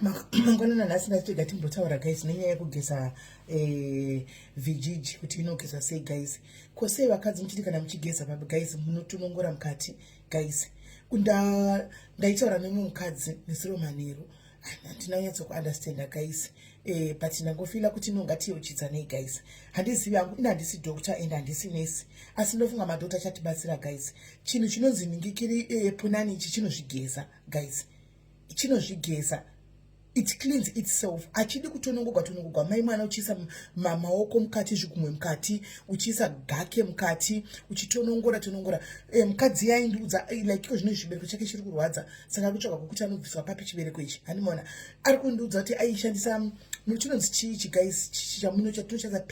mangwana nhasi ndatoda timbotaura guys nenyaya yekugeza vijiji kuti inogeza sei guys. Ko sei vakadzi muchiti kana muchigeza baba guys munotonongora mukati guys. Ndaitaura nemwe mukadzi nesiro manheru handinanyatso kuunderstanda guys. But ndangofila kuti inongatiyeuchidzanei guys. Handizivi hangu ina handisi doctor and handisi nesi asi ndofunga madhota achatibatsira guys. Chinhu chinonzi ningikiri punani ichi chinozvigeza guys, chinozvigeza. It cleans itself. Achidi kutonongogwa mai mwana uchisa maoko mukati zvikumwe mukati uchisa gake mukati uchitonongora mukadzi yaindudza like iko zvino chibereko chake chiri kurwadza saka kutsvaka kuti anobviswa papi chibereko ichi hanimona ari kundudza kuti aishandisa chinonzi chiichi guys chamuno chatinoshandisa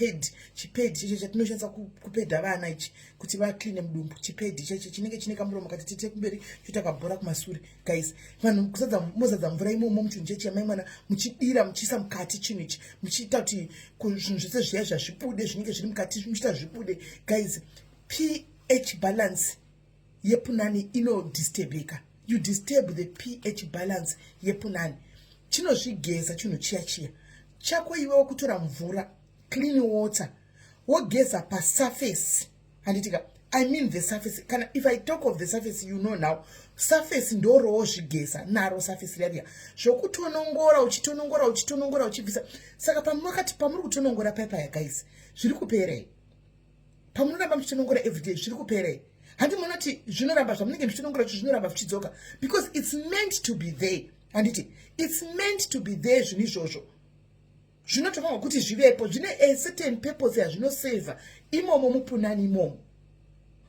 chipedi cheche chatinoshandisa kupedha vana ichi kuti vakline mudumbu chipedi cheche chinenge chine kamuromo kati tete kumberi choita kabhora kumasure guys. Vanhu mozadza mvura imomo muchinhu cheche mai mwana muchidira muchiisa mukati chinhu ichi muchiita kuti zvinhu zvese zviya zvazvibude zvinenge zviri mukati muchiita zvibude guys. pH balance yepunani inodisturbika. You disturb the pH balance yepunani. Chinozvigeza chinhu chiya chako iwewo kutora mvura clean water wogeza pasurface handitika I mean the surface. If I talk of the surface, you know now, surface ndoro zvigeza naro surface area. Zvokutonongora uchibvisa. Saka pamunokati pamuri kutonongora paya guys, zviri kupera. Pamunoramba muchitonongora every day, zviri kupera. Handimonati zvinoramba zvamunenge muchitonongora zvinoramba zvichidzoka because it's meant to be there. Handiti, it's meant to be there zvinhu izvozvo. Zvinotofanirwa kuti zvivepo, zvine a certain purpose yazvinoseva imomo mupunani imomo.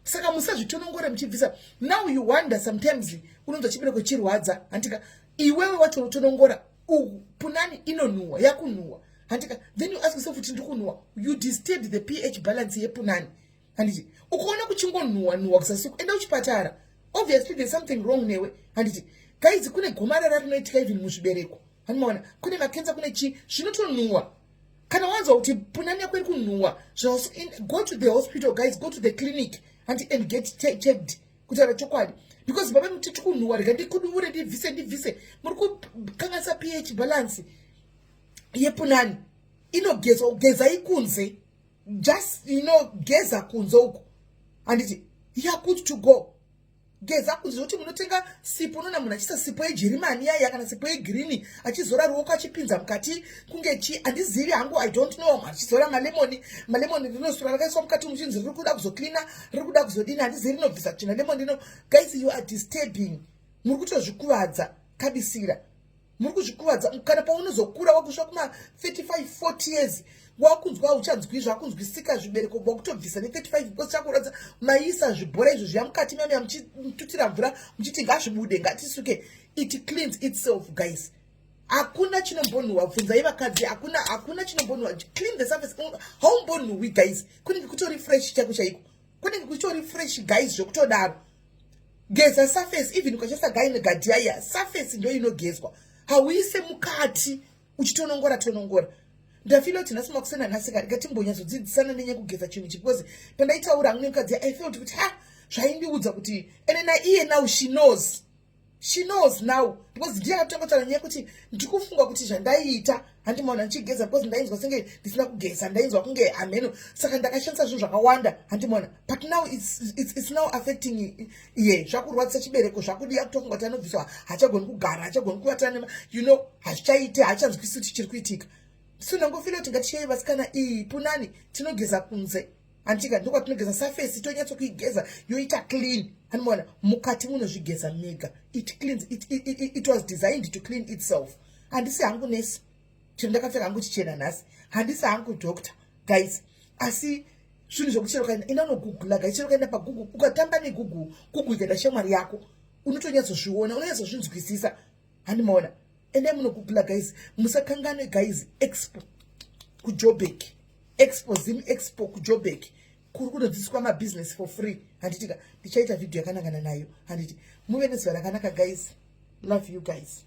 Saka musazvitonongora muchibvisa. Now you wonder sometimes unonzwa chibereko chirwadza handika iwewe wacho unotonongora punani inonuhwa yakunuhwa handika then you ask yourself kuti ndikunuhwa you disturb the pH balance yepunani handiti ukaona kuchingonuhwa kusasiku enda kuchipatara obviously there's something wrong newe handiti guys kune gomarara rinoitika even muzvibereko handimaona kune makenza kune zvinotonuhwa kana wanzwa kuti punani yako iri kunuhwa go to the hospital guys, go to the clinic and get checked kutaura chokwadi because baba mutiti kunuhwa rega ndikuduvure ndibvise muri kukanganisa pH balance yepunani inogeza ikunze just geza kunze uko handiti you good to go. Geza kunze zvokuti munotenga sipo unoona munhu achiisa sipo yejerimani yaya kana sipo yegirini achizora ruoko achipinza mukati kunge handizivi hangu I don't know achizora malemoni rinosura rakaiswa mukati muchinzi riri kuda kuzoklina riri kuda kuzodini handizivi rinobvisa kuchena lemoni rino guys you are disturbing. Muri kutozvikuvadza kabisira muri kuzvikuvadza kana paunozokura wakusvika kuma 35-40 years wakunzwa uchanzwi zvakunzwisika zvibereko wakutobvisa ne35 because chakuradza maisa zvibhora izvo zviya mukati mame muchitutira mvura muchiti ngazvibude ngatisuke. It cleans itself guys. Hakuna chinombonhuhwa bvunzai vakadzi hakuna chinombonhuhwa. Clean the surface. Haumbonhuhwi guys kunenge kutori fresh chako chaiko kunenge kutori fresh guys zvokutodaro. Geza surface even ukachasa gaine gadhaya surface ndio inogezwa hauise mukati uchitonongora. Ndafila kuti nhasi makusena nhasi ngatimbonyatsodzidzisana nenyaya kugeza chinhu ichi because pandaitaura hamwe mukadzi I felt kuti zvaindiudza kuti ene naiye now she knows now because ndiye akatanga kutaura nyaya kuti ndikufunga kuti zvandaiita handimaona ndichigeza because ndainzwa senge ndisina kugeza ndainzwa kunge ameno saka ndakashandisa zvinhu zvakawanda handimaona but now it's now affecting iye zvakurwadzisa chibereko zvakudi akutofunga kuti anobviswa hachagoni kugara hachagoni kuvatana hazvichaite hachanzwisi kuti chiri kuitika. So ndangofila kuti ngatishei vasikana iyi punani tinogeza kunze antika ndokwa tinogeza surface tonyatso kuigeza yoita clean hanimona mukati munozvigeza mega. It cleans it was designed to clean itself. Handisi hangu nesi chino ndakapfeka hangu chichena nhasi handisi hangu doctor guys asi zvinhu zvokuchero kaenda inanogugula guys chero kaenda paGoogle ukatamba neGoogle ikaenda shamwari yako unotonyatso unonyatso handimaona ende munogugula guys musakanganwe guys expo kuJoburg expo kuJoburg kuri kunodzidziswa mabusiness for free handitika ndichaita video yakanangana nayo handiti muve nezuva rakanaka guys. Love you guys.